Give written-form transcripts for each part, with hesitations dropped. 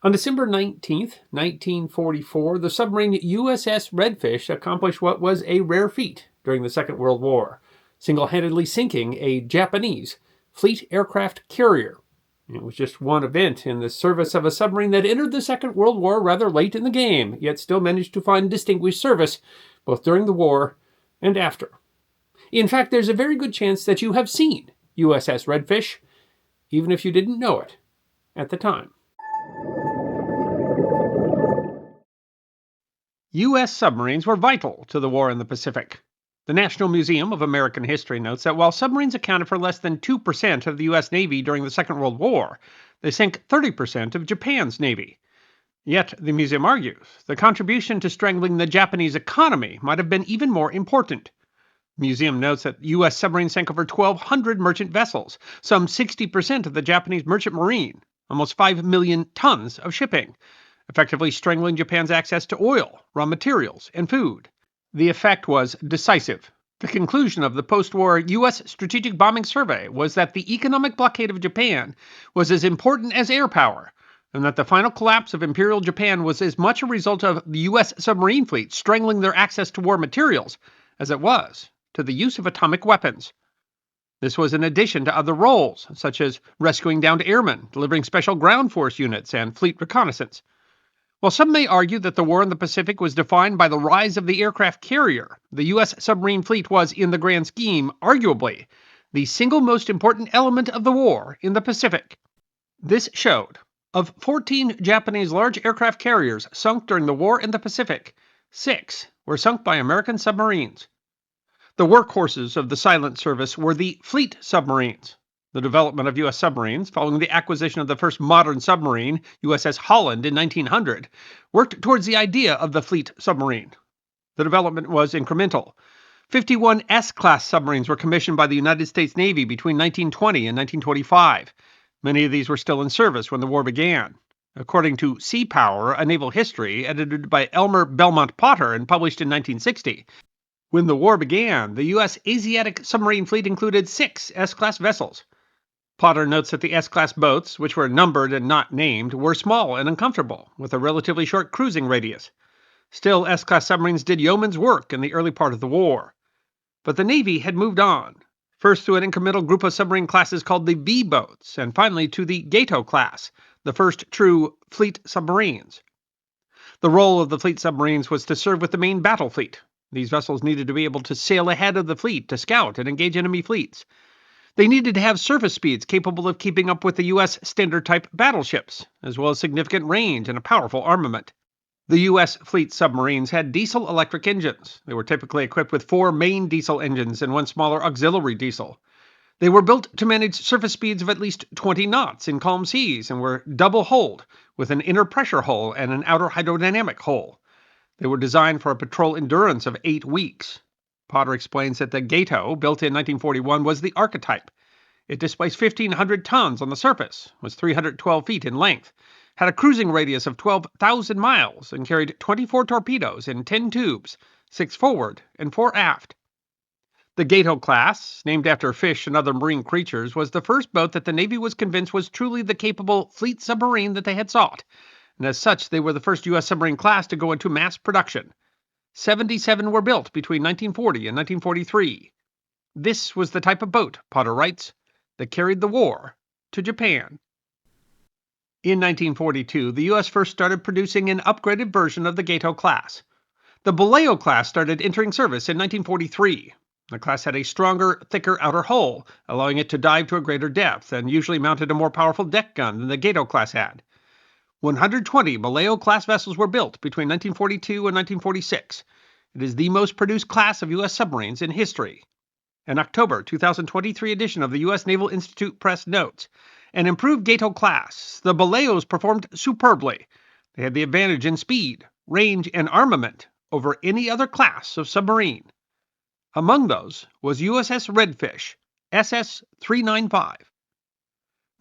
On December 19th, 1944, the submarine USS Redfish accomplished what was a rare feat during the Second World War, single-handedly sinking a Japanese fleet aircraft carrier. It was just one event in the service of a submarine that entered the Second World War rather late in the game, yet still managed to find distinguished service both during the war and after. In fact, there's a very good chance that you have seen USS Redfish, even if you didn't know it at the time. U.S. submarines were vital to the war in the Pacific. The National Museum of American History notes that while submarines accounted for less than 2% of the U.S. Navy during the Second World War, they sank 30% of Japan's Navy. Yet, the museum argues, the contribution to strangling the Japanese economy might have been even more important. The museum notes that U.S. submarines sank over 1,200 merchant vessels, some 60% of the Japanese merchant marine, almost 5 million tons of shipping, effectively strangling Japan's access to oil, raw materials, and food. The effect was decisive. The conclusion of the post-war U.S. Strategic Bombing Survey was that the economic blockade of Japan was as important as air power, and that the final collapse of Imperial Japan was as much a result of the U.S. submarine fleet strangling their access to war materials as it was to the use of atomic weapons. This was in addition to other roles, such as rescuing downed airmen, delivering special ground force units, and fleet reconnaissance. While some may argue that the war in the Pacific was defined by the rise of the aircraft carrier, the U.S. submarine fleet was, in the grand scheme, arguably, the single most important element of the war in the Pacific. This showed, of 14 Japanese large aircraft carriers sunk during the war in the Pacific, 6 were sunk by American submarines. The workhorses of the silent service were the fleet submarines. The development of U.S. submarines, following the acquisition of the first modern submarine, USS Holland, in 1900, worked towards the idea of the fleet submarine. The development was incremental. 51 S-class submarines were commissioned by the United States Navy between 1920 and 1925. Many of these were still in service when the war began. According to Sea Power, a naval history, edited by Elmer Belmont Potter and published in 1960, when the war began, the U.S. Asiatic submarine fleet included 6 S-class vessels. Potter notes that the S-class boats, which were numbered and not named, were small and uncomfortable, with a relatively short cruising radius. Still, S-class submarines did yeoman's work in the early part of the war. But the Navy had moved on, first to an incremental group of submarine classes called the V-boats, and finally to the Gato class, the first true fleet submarines. The role of the fleet submarines was to serve with the main battle fleet. These vessels needed to be able to sail ahead of the fleet to scout and engage enemy fleets. They needed to have surface speeds capable of keeping up with the U.S. standard-type battleships, as well as significant range and a powerful armament. The U.S. fleet submarines had diesel-electric engines. They were typically equipped with 4 main diesel engines and 1 smaller auxiliary diesel. They were built to manage surface speeds of at least 20 knots in calm seas and were double-hulled, with an inner pressure hull and an outer hydrodynamic hull. They were designed for a patrol endurance of 8 weeks. Potter explains that the Gato, built in 1941, was the archetype. It displaced 1,500 tons on the surface, was 312 feet in length, had a cruising radius of 12,000 miles, and carried 24 torpedoes in 10 tubes, 6 forward and 4 aft. The Gato class, named after fish and other marine creatures, was the first boat that the Navy was convinced was truly the capable fleet submarine that they had sought, and as such they were the first U.S. submarine class to go into mass production. 77 were built between 1940 and 1943. This was the type of boat, Potter writes, that carried the war to Japan. In 1942, the U.S. first started producing an upgraded version of the Gato class. The Balao class started entering service in 1943. The class had a stronger, thicker outer hull, allowing it to dive to a greater depth, and usually mounted a more powerful deck gun than the Gato class had. 120 Balao-class vessels were built between 1942 and 1946. It is the most produced class of U.S. submarines in history. An October 2023 edition of the U.S. Naval Institute Press notes, an improved Gato class, the Balaos performed superbly. They had the advantage in speed, range, and armament over any other class of submarine. Among those was USS Redfish, SS-395.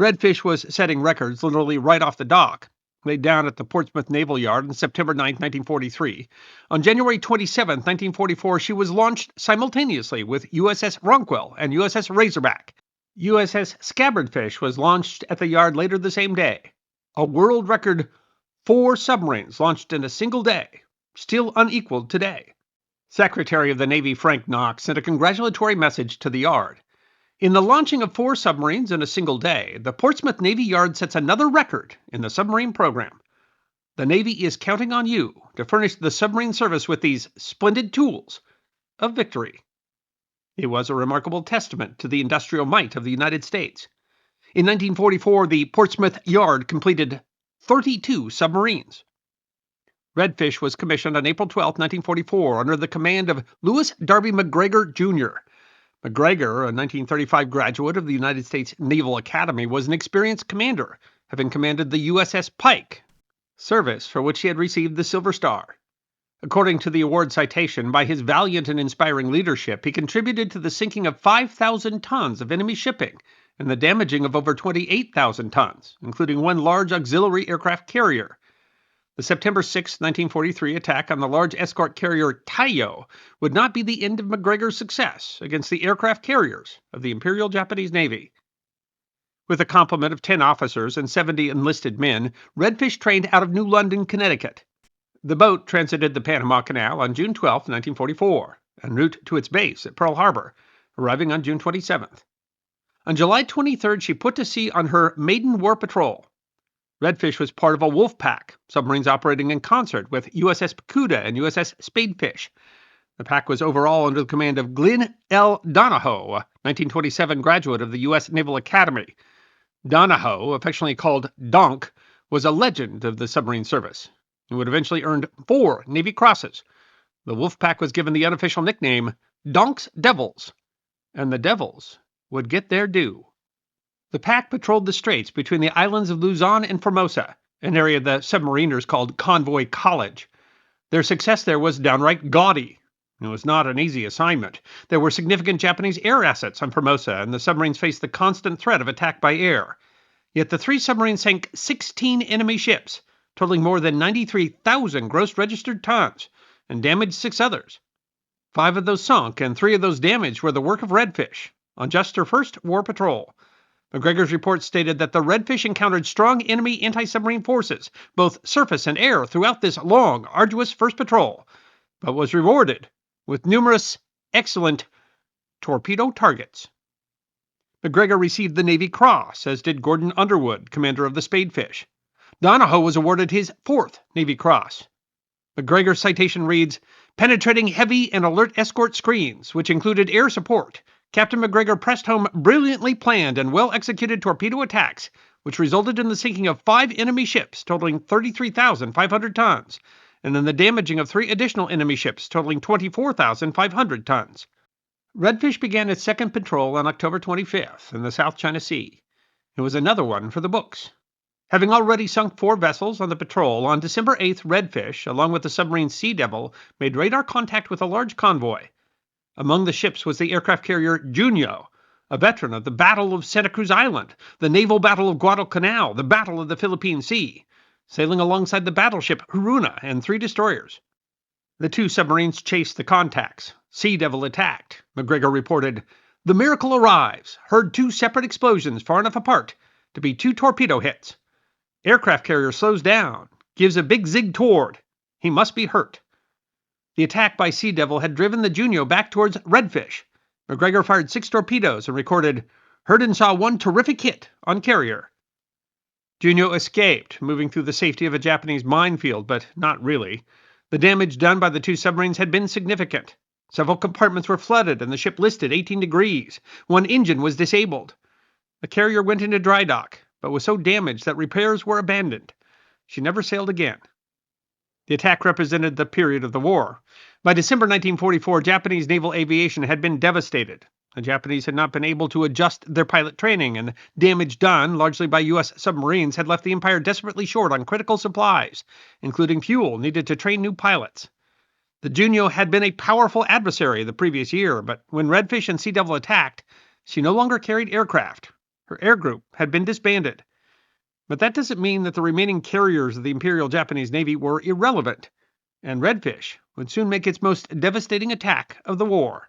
Redfish was setting records literally right off the dock. Laid down at the Portsmouth Naval Yard on September 9, 1943. On January 27, 1944, she was launched simultaneously with USS Ronquil and USS Razorback. USS Scabbardfish was launched at the yard later the same day. A world record 4 submarines launched in a single day, still unequaled today. Secretary of the Navy Frank Knox sent a congratulatory message to the Yard. In the launching of 4 submarines in a single day, the Portsmouth Navy Yard sets another record in the submarine program. The Navy is counting on you to furnish the submarine service with these splendid tools of victory. It was a remarkable testament to the industrial might of the United States. In 1944, the Portsmouth Yard completed 32 submarines. Redfish was commissioned on April 12, 1944, under the command of Lewis Darby McGregor, Jr. McGregor, a 1935 graduate of the United States Naval Academy, was an experienced commander, having commanded the USS Pike, service for which he had received the Silver Star. According to the award citation, by his valiant and inspiring leadership, he contributed to the sinking of 5,000 tons of enemy shipping and the damaging of over 28,000 tons, including 1 large auxiliary aircraft carrier. The September 6, 1943 attack on the large escort carrier Taiyo would not be the end of McGregor's success against the aircraft carriers of the Imperial Japanese Navy. With a complement of 10 officers and 70 enlisted men, Redfish trained out of New London, Connecticut. The boat transited the Panama Canal on June 12, 1944, en route to its base at Pearl Harbor, arriving on June 27th. On July 23rd, she put to sea on her maiden war patrol. Redfish was part of a wolf pack, submarines operating in concert with USS Pacuda and USS Spadefish. The pack was overall under the command of Glenn L. Donahoe, a 1927 graduate of the U.S. Naval Academy. Donahoe, affectionately called Donk, was a legend of the submarine service. He would eventually earn 4 Navy Crosses. The wolf pack was given the unofficial nickname Donk's Devils, and the Devils would get their due. The pack patrolled the straits between the islands of Luzon and Formosa, an area the submariners called Convoy College. Their success there was downright gaudy. It was not an easy assignment. There were significant Japanese air assets on Formosa, and the submarines faced the constant threat of attack by air. Yet the 3 submarines sank 16 enemy ships, totaling more than 93,000 gross registered tons, and damaged 6 others. 5 of those sunk, and 3 of those damaged were the work of Redfish, on just her first war patrol. McGregor's report stated that the Redfish encountered strong enemy anti-submarine forces, both surface and air, throughout this long, arduous first patrol, but was rewarded with numerous excellent torpedo targets. McGregor received the Navy Cross, as did Gordon Underwood, commander of the Spadefish. Donahoe was awarded his 4th Navy Cross. McGregor's citation reads, "Penetrating heavy and alert escort screens, which included air support, Captain McGregor pressed home brilliantly planned and well-executed torpedo attacks, which resulted in the sinking of 5 enemy ships totaling 33,500 tons, and in the damaging of 3 additional enemy ships totaling 24,500 tons. Redfish began its second patrol on October 25th in the South China Sea. It was another one for the books. Having already sunk 4 vessels on the patrol, on December 8th, Redfish, along with the submarine Sea Devil, made radar contact with a large convoy. Among the ships was the aircraft carrier Junyo, a veteran of the Battle of Santa Cruz Island, the naval battle of Guadalcanal, the Battle of the Philippine Sea, sailing alongside the battleship Haruna and 3 destroyers. The 2 submarines chased the contacts. Sea Devil attacked. McGregor reported, "The miracle arrives. Heard 2 separate explosions far enough apart to be 2 torpedo hits. Aircraft carrier slows down, gives a big zig toward. He must be hurt." The attack by Sea Devil had driven the Junyo back towards Redfish. McGregor fired 6 torpedoes and recorded, "Heard and saw 1 terrific hit on carrier." Junyo escaped, moving through the safety of a Japanese minefield, but not really. The damage done by the 2 submarines had been significant. Several compartments were flooded and the ship listed 18 degrees. 1 engine was disabled. The carrier went into dry dock, but was so damaged that repairs were abandoned. She never sailed again. The attack represented the period of the war. By December 1944, Japanese naval aviation had been devastated. The Japanese had not been able to adjust their pilot training, and the damage done, largely by U.S. submarines, had left the Empire desperately short on critical supplies, including fuel needed to train new pilots. The Junyo had been a powerful adversary the previous year, but when Redfish and Sea Devil attacked, she no longer carried aircraft. Her air group had been disbanded. But that doesn't mean that the remaining carriers of the Imperial Japanese Navy were irrelevant, and Redfish would soon make its most devastating attack of the war.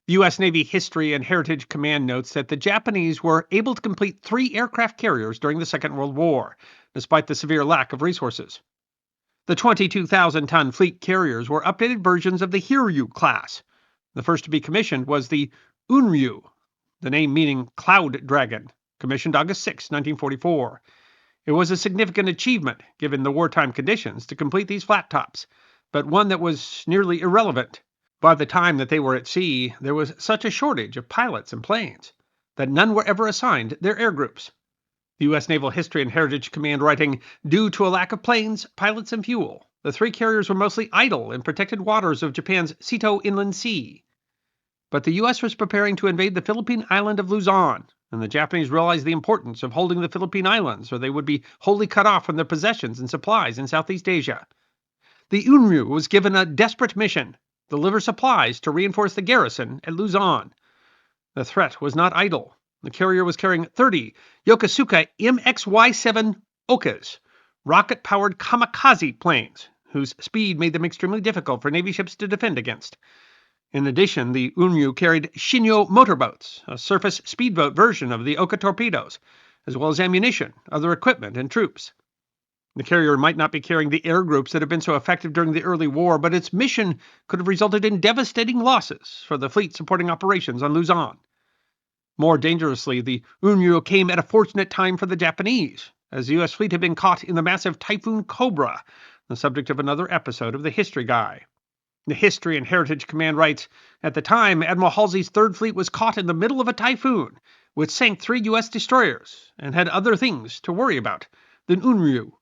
The U.S. Navy History and Heritage Command notes that the Japanese were able to complete 3 aircraft carriers during the Second World War, despite the severe lack of resources. The 22,000-ton fleet carriers were updated versions of the Hiryu class. The first to be commissioned was the Unryu, the name meaning Cloud Dragon, commissioned August 6, 1944. It was a significant achievement, given the wartime conditions, to complete these flat tops, but one that was nearly irrelevant. By the time that they were at sea, there was such a shortage of pilots and planes that none were ever assigned their air groups. The U.S. Naval History and Heritage Command writing, due to a lack of planes, pilots, and fuel, the three carriers were mostly idle in protected waters of Japan's Seto Inland Sea. But the U.S. was preparing to invade the Philippine island of Luzon, and the Japanese realized the importance of holding the Philippine Islands, or they would be wholly cut off from their possessions and supplies in Southeast Asia. The Unryu was given a desperate mission: deliver supplies to reinforce the garrison at Luzon. The threat was not idle. The carrier was carrying 30 Yokosuka MXY-7 Okas, rocket-powered kamikaze planes, whose speed made them extremely difficult for Navy ships to defend against. In addition, the Unryu carried Junyo motorboats, a surface speedboat version of the Oka torpedoes, as well as ammunition, other equipment, and troops. The carrier might not be carrying the air groups that had been so effective during the early war, but its mission could have resulted in devastating losses for the fleet supporting operations on Luzon. More dangerously, the Unryu came at a fortunate time for the Japanese, as the U.S. fleet had been caught in the massive Typhoon Cobra, the subject of another episode of the History Guy. The History and Heritage Command writes, at the time, Admiral Halsey's Third Fleet was caught in the middle of a typhoon, which sank 3 U.S. destroyers, and had other things to worry about than Unryu.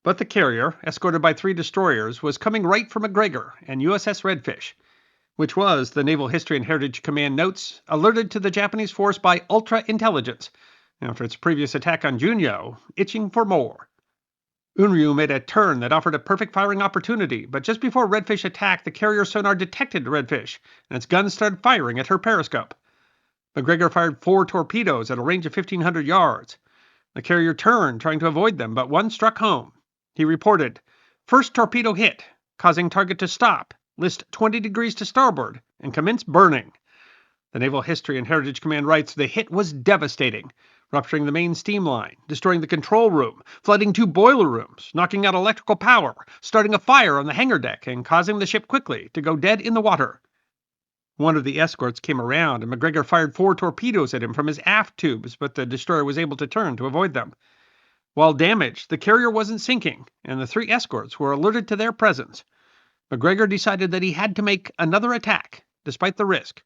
But the carrier, escorted by 3 destroyers, was coming right for McGregor and USS Redfish, which was, the Naval History and Heritage Command notes, alerted to the Japanese force by ultra-intelligence, after its previous attack on Junyo, itching for more. Unryu made a turn that offered a perfect firing opportunity, but just before Redfish attacked, the carrier sonar detected Redfish, and its guns started firing at her periscope. McGregor fired 4 torpedoes at a range of 1,500 yards. The carrier turned, trying to avoid them, but one struck home. He reported, first torpedo hit, causing target to stop, list 20 degrees to starboard, and commence burning. The Naval History and Heritage Command writes, the hit was devastating, rupturing the main steam line, destroying the control room, flooding 2 boiler rooms, knocking out electrical power, starting a fire on the hangar deck, and causing the ship quickly to go dead in the water. One of the escorts came around, and McGregor fired 4 torpedoes at him from his aft tubes, but the destroyer was able to turn to avoid them. While damaged, the carrier wasn't sinking, and the 3 escorts were alerted to their presence. McGregor decided that he had to make another attack, despite the risk.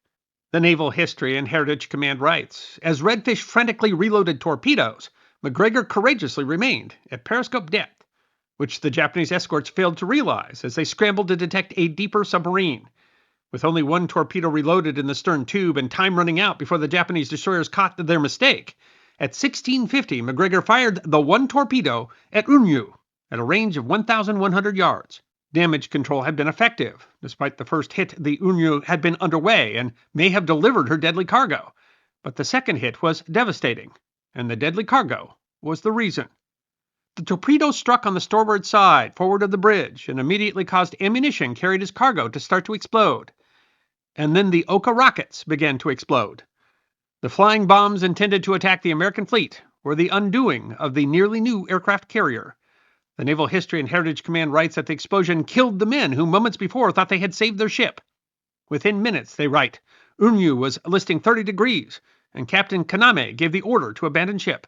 The Naval History and Heritage Command writes, as Redfish frantically reloaded torpedoes, McGregor courageously remained at periscope depth, which the Japanese escorts failed to realize as they scrambled to detect a deeper submarine. With only 1 torpedo reloaded in the stern tube and time running out before the Japanese destroyers caught their mistake, at 1650, McGregor fired the 1 torpedo at Unryu at a range of 1,100 yards. Damage control had been effective. Despite the first hit, the Unryu had been underway and may have delivered her deadly cargo. But the second hit was devastating, and the deadly cargo was the reason. The torpedo struck on the starboard side, forward of the bridge, and immediately caused ammunition carried as cargo to start to explode. And then the Oka rockets began to explode. The flying bombs intended to attack the American fleet were the undoing of the nearly new aircraft carrier. The Naval History and Heritage Command writes that the explosion killed the men who moments before thought they had saved their ship. Within minutes, they write, Unryu was listing 30 degrees, and Captain Kaname gave the order to abandon ship.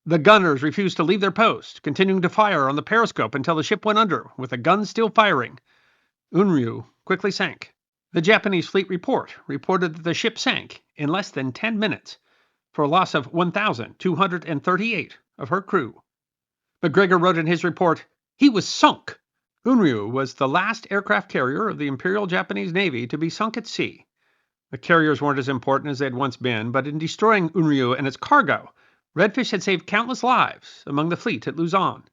The gunners refused to leave their post, continuing to fire on the periscope until the ship went under, with the guns still firing. Unryu quickly sank. The Japanese fleet report reported that the ship sank in less than 10 minutes, for a loss of 1,238 of her crew. McGregor wrote in his report, he was sunk. Unryu was the last aircraft carrier of the Imperial Japanese Navy to be sunk at sea. The carriers weren't as important as they had once been, but in destroying Unryu and its cargo, Redfish had saved countless lives among the fleet at Luzon.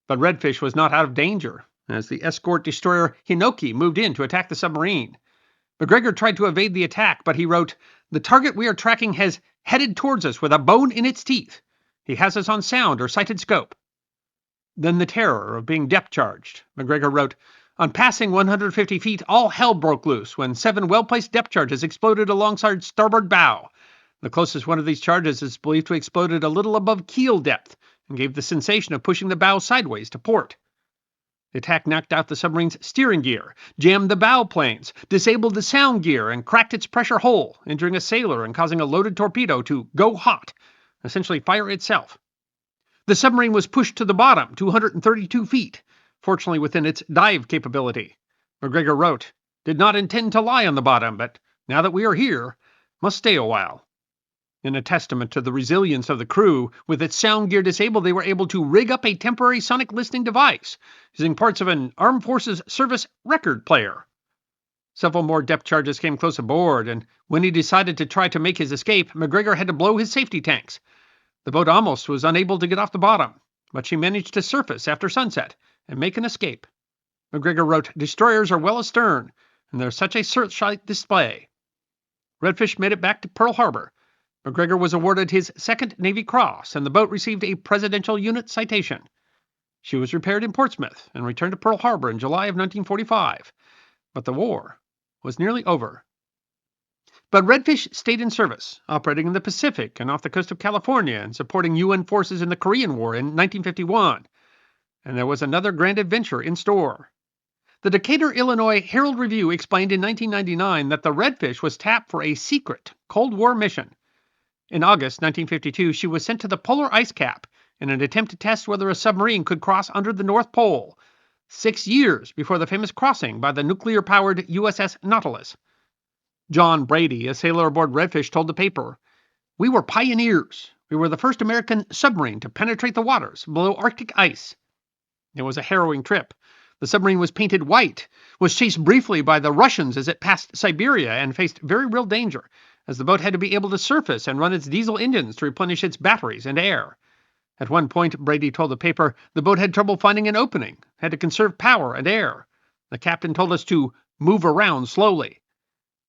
But Redfish was not out of danger, as the escort destroyer Hinoki moved in to attack the submarine. McGregor tried to evade the attack, but he wrote, the target we are tracking has headed towards us with a bone in its teeth. He has us on sound or sighted scope. Then the terror of being depth-charged. McGregor wrote, on passing 150 feet, all hell broke loose when 7 well-placed depth charges exploded alongside starboard bow. The closest one of these charges is believed to have exploded a little above keel depth, and gave the sensation of pushing the bow sideways to port. The attack knocked out the submarine's steering gear, jammed the bow planes, disabled the sound gear, and cracked its pressure hull, injuring a sailor and causing a loaded torpedo to go hot, essentially fire itself. The submarine was pushed to the bottom, 232 feet, fortunately within its dive capability. McGregor wrote, "Did not intend to lie on the bottom, but now that we are here, must stay a while." In a testament to the resilience of the crew, with its sound gear disabled, they were able to rig up a temporary sonic listening device, using parts of an Armed Forces Service record player. Several more depth charges came close aboard, and when he decided to try to make his escape, McGregor had to blow his safety tanks. The boat almost was unable to get off the bottom, but she managed to surface after sunset and make an escape. McGregor wrote, "Destroyers are well astern, and there's such a searchlight display." Redfish made it back to Pearl Harbor. McGregor was awarded his Second Navy Cross, and the boat received a Presidential Unit Citation. She was repaired in Portsmouth and returned to Pearl Harbor in July of 1945, but the war was nearly over. But Redfish stayed in service, operating in the Pacific and off the coast of California and supporting UN forces in the Korean War in 1951. And there was another grand adventure in store. The Decatur, Illinois Herald Review explained in 1999 that the Redfish was tapped for a secret Cold War mission. In August 1952, she was sent to the polar ice cap in an attempt to test whether a submarine could cross under the North Pole, 6 years before the famous crossing by the nuclear-powered USS Nautilus. John Brady, a sailor aboard Redfish, told the paper, "We were pioneers. We were the first American submarine to penetrate the waters below Arctic ice." It was a harrowing trip. The submarine was painted white, was chased briefly by the Russians as it passed Siberia, and faced very real danger, as the boat had to be able to surface and run its diesel engines to replenish its batteries and air. At one point, Brady told the paper, the boat had trouble finding an opening, had to conserve power and air. The captain told us to move around slowly.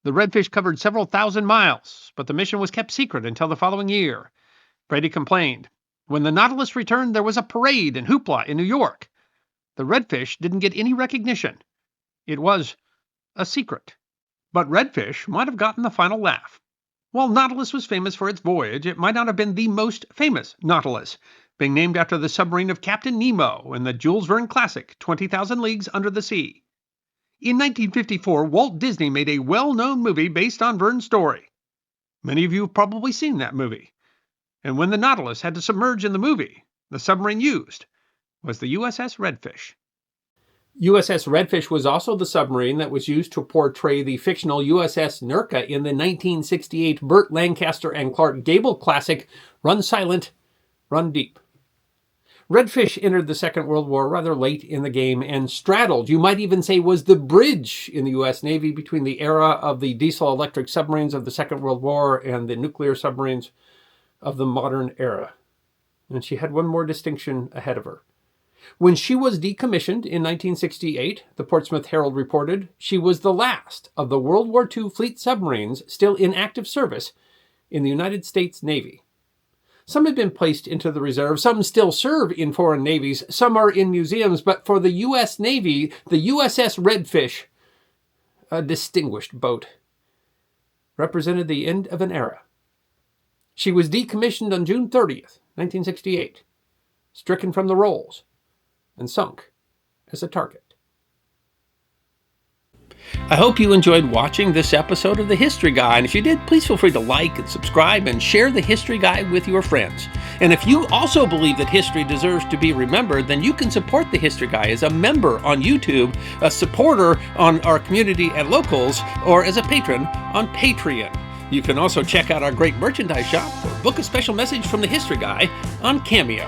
The Redfish covered several thousand miles, but the mission was kept secret until the following year. Brady complained, "When the Nautilus returned, there was a parade and hoopla in New York. The Redfish didn't get any recognition. It was a secret." But Redfish might have gotten the final laugh. While Nautilus was famous for its voyage, it might not have been the most famous Nautilus, being named after the submarine of Captain Nemo in the Jules Verne classic 20,000 Leagues Under the Sea. In 1954, Walt Disney made a well-known movie based on Verne's story. Many of you have probably seen that movie. And when the Nautilus had to submerge in the movie, the submarine used was the USS Redfish. USS Redfish was also the submarine that was used to portray the fictional USS Nerka in the 1968 Burt Lancaster and Clark Gable classic, Run Silent, Run Deep. Redfish entered the Second World War rather late in the game and straddled, you might even say was the bridge in the U.S. Navy between the era of the diesel-electric submarines of the Second World War and the nuclear submarines of the modern era. And she had one more distinction ahead of her. When she was decommissioned in 1968, the Portsmouth Herald reported, she was the last of the World War II fleet submarines still in active service in the United States Navy. Some have been placed into the reserve, some still serve in foreign navies, some are in museums, but for the U.S. Navy, the USS Redfish, a distinguished boat, represented the end of an era. She was decommissioned on June 30th, 1968, stricken from the rolls, and sunk as a target. I hope you enjoyed watching this episode of The History Guy, and if you did, please feel free to like and subscribe and share The History Guy with your friends. And if you also believe that history deserves to be remembered, then you can support The History Guy as a member on YouTube, a supporter on our community at Locals, or as a patron on Patreon. You can also check out our great merchandise shop or book a special message from The History Guy on Cameo.